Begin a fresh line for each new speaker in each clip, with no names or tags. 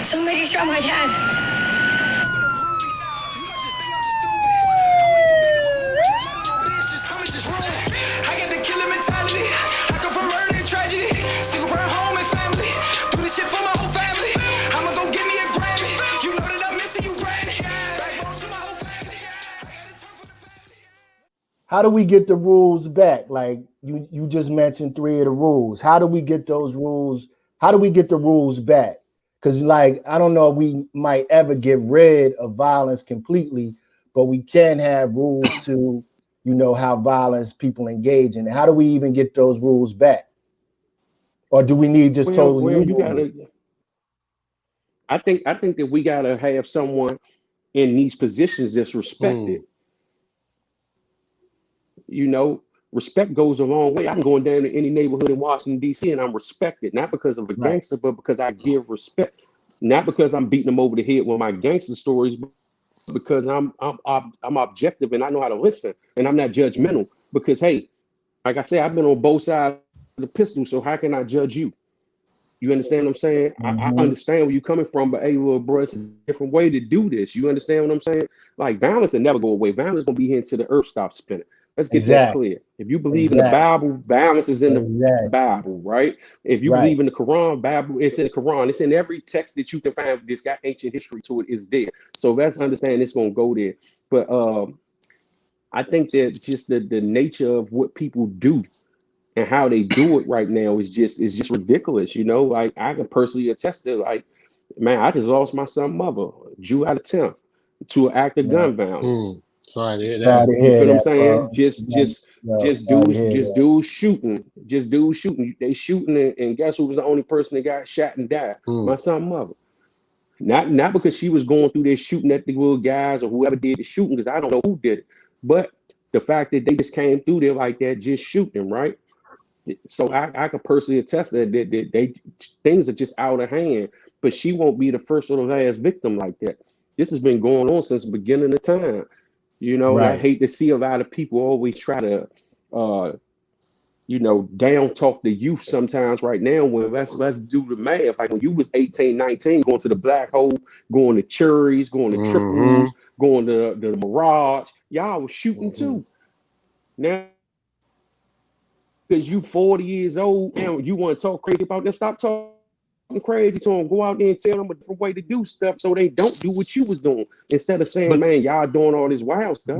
Somebody shot my dad. I get the killer mentality. I come from murder and tragedy. Single burn home and family. Do this shit for my whole family. I'ma go get me a Grammy. You know that I'm missing you, Granny. Backbone to my whole family. I got to turn for the family.
How do we get the rules back? Like you just mentioned 3 of the rules. How do we get those rules? How do we get the rules back? Because like I don't know if we might ever get rid of violence completely, but we can have rules to, how violence people engage in. How do we even get those rules back? Or do we need just totally new
You
rules?
gotta. I think that we gotta have someone in these positions that's respected. You know, respect goes a long way. I'm going down to any neighborhood in Washington D.C. and I'm respected, not because of a
Right.
gangster, but because I give respect. Not because I'm beating them over the head with my gangster stories, but because I'm objective and I know how to listen and I'm not judgmental. Because hey, like I said, I've been on both sides of the pistol, so how can I judge you? You understand what I'm saying? I
Mm-hmm.
understand where you're coming from, but hey, little bro, it's a different way to do this. You understand what I'm saying? Like violence will never go away. Violence gonna be here until the earth stops spinning. Let's get that
Exactly.
clear. If you believe in the
Exactly.
Bible, violence is in the
Exactly.
Bible, right? If you
Right.
believe in the Quran, Bible, it's in the Quran. It's in every text that you can find that's got ancient history to it is there. So let's understand it's gonna go there. But I think that just the nature of what people do and how they do it right now is just ridiculous. Like I can personally attest to, like, man, I just lost my son mother, Jew out of 10th, to an act of
Yeah.
gun violence.
Sorry to hear
Sorry
that.
to
You
hear
feel what I'm
that,
saying?
bro.
Just
Yeah,
just
yo,
just
sorry to
dudes,
hear
just
that.
dudes shooting, just dudes shooting. They shooting and guess who was the only person that got shot and died? My son mother. Not because she was going through there shooting at the little guys or whoever did the shooting, because I don't know who did it, but the fact that they just came through there like that, just shooting, right? So I could personally attest that they things are just out of hand. But she won't be the first or the last victim like that. This has been going on since the beginning of time. And I
Right.
hate to see a lot of people always try to uh down talk the youth sometimes right now. When let's do the math. Like when you was 18, 19, going to the black hole, going to Cherries, going to triples, going to the Mirage, y'all was shooting too. Now because you 40 years old and you want to talk crazy about them, stop talking crazy to them. Go out there and tell them a different way to do stuff so they don't do what you was doing. Instead of saying,
But
man, y'all doing all this wild stuff.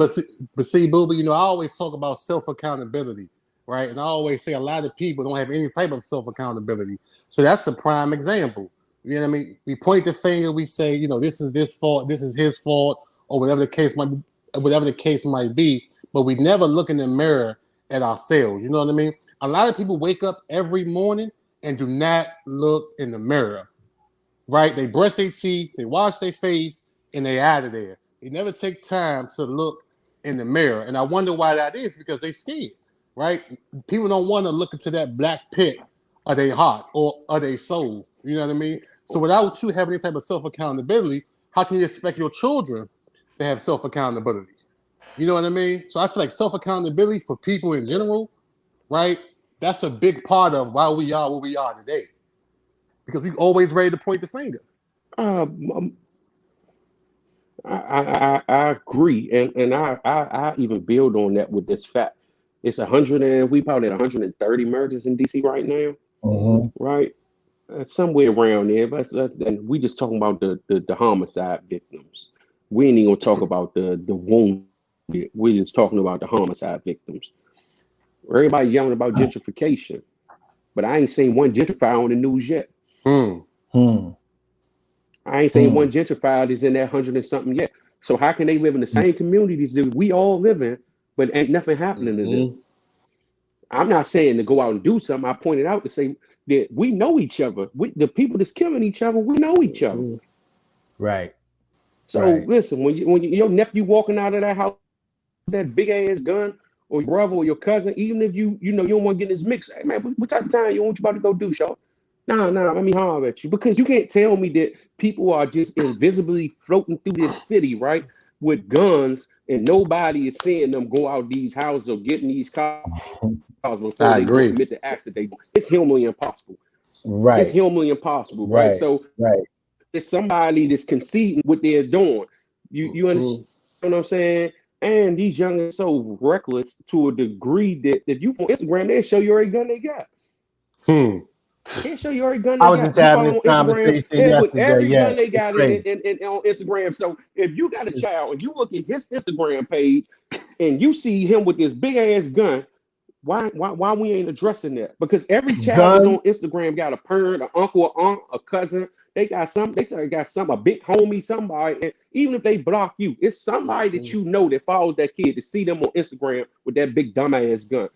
but see, Booby, I always talk about self accountability, right? And I always say a lot of people don't have any type of self accountability. So that's a prime example. You know what I mean? We point the finger, we say, this is this fault, this is his fault, or whatever the case might be. But we never look in the mirror at ourselves. You know what I mean? A lot of people wake up every morning and do not look in the mirror, right? They brush their teeth, they wash their face, and they out of there. They never take time to look in the mirror. And I wonder why that is, because they scared, right? People don't want to look into that black pit of their heart or of their soul. You know what I mean? So without you having any type of self-accountability, how can you expect your children to have self-accountability? You know what I mean? So I feel like self-accountability for people in general, right? That's a big part of why we are where we are today. Because we always ready to point the finger.
Um, I agree, and I even build on that with this fact. It's 100 and we probably at 130 murders in DC right now,
Mm-hmm.
right? Somewhere around there. But and we just talking about the homicide victims. We ain't even gonna talk about the wounded. We're just talking about the homicide victims. Everybody yelling about gentrification, but I ain't seen one gentrifier on the news yet.
Hmm.
Hmm.
I ain't seen
Hmm.
one gentrifier that's in that 100 and something yet. So how can they live in the same communities that we all live in, but ain't nothing happening to them? I'm not saying to go out and do something. I pointed out to say that we know each other. The people that's killing each other, we know each other.
Right.
So
Right.
listen, your nephew walking out of that house with that big ass gun, or your brother or your cousin, even if you don't want to get in this mix, hey man, what type of time you about to go do, Shaw? Nah, let me holler at you. Because you can't tell me that people are just invisibly floating through this city, right? With guns and nobody is seeing them go out these houses or getting these cars before they
I
go commit
agree.
the accident. It's humanly impossible. It's
Right.
humanly impossible, right?
Right.
So
Right.
it's somebody that's conceding what they're doing. You understand
Mm.
what I'm saying? And these young are so reckless to a degree that if you on Instagram, they'll show you every gun they got.
Hmm.
They'll show you every gun
I
they
was
got.
just
You
having this
follow on Instagram,
conversation
they'll put
yesterday.
every
Yeah,
gun they
it's
got
crazy.
on Instagram. So if you got a child and you look at his Instagram page and you see him with this big ass gun, why we ain't addressing that? Because every child that's
Gun,
on Instagram got a parent, an uncle, an aunt, a cousin. They got some. They got some a big homie, somebody. And even if they block you, it's somebody that you know that follows that kid to see them on Instagram with that big dumbass gun.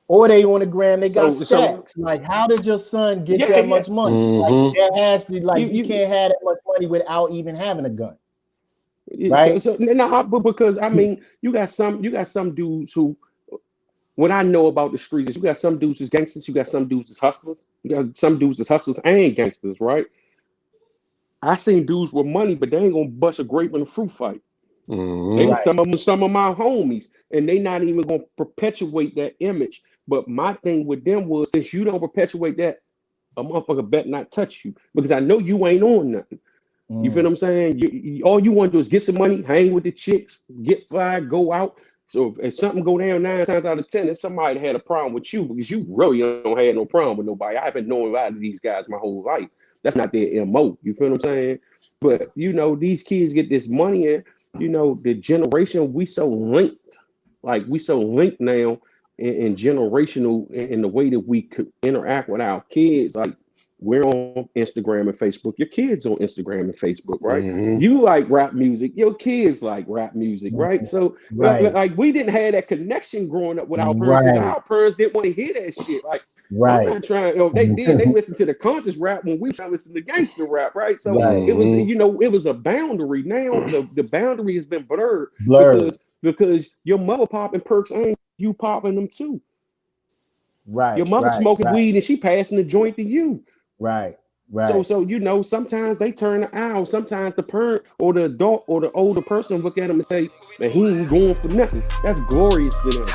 or they on the gram, they got
So
stacks. Like, how did your son get
yeah,
that
yeah.
much money? Like,
Mm-hmm.
that has to, like, you
You
can't have that much money without even having a gun,
so
right?
so nah, but because I mean, you got some dudes who what I know about the streets is you got some dudes as gangsters, you got some dudes as hustlers, you got some dudes as hustlers and gangsters, right? I seen dudes with money, but they ain't gonna bust a grape in a fruit fight. They
Mm-hmm.
Right.
some of my homies, and they not even gonna perpetuate that image. But my thing with them was since you don't perpetuate that, a motherfucker better not touch you because I know you ain't on nothing. You feel
Mm.
what I'm saying? All you want to do is get some money, hang with the chicks, get fired, go out. So if something go down 9 times out of 10, it's somebody that had a problem with you because you really don't have no problem with nobody. I've been knowing a lot of these guys my whole life. That's not their MO. You feel what I'm saying? But these kids get this money and the generation we so linked, like we so linked now in generational in the way that we could interact with our kids. Like we're on Instagram and Facebook. Your kids on Instagram and Facebook, right?
Mm-hmm.
You like rap music. Your kids like rap music, right?
Mm.
So,
Right.
like, we didn't have that connection growing up with our parents because
Right.
our parents didn't want to hear that shit. Like, I'm
Right.
not trying. They did. They listened to the conscious rap when we trying to listen to gangster rap, right? So
Right.
Mm-hmm.
it was a boundary. Now the boundary has been blurred
Blurred.
because your mother popping perks ain't you popping them too.
Right.
Your mother
Right.
smoking
Right.
weed and she passing the joint to you.
Right.
So,
Right.
sometimes they turn the aisle. Sometimes the parent or the adult or the older person look at them and say, "Man, he ain't going for nothing." That's glorious to them.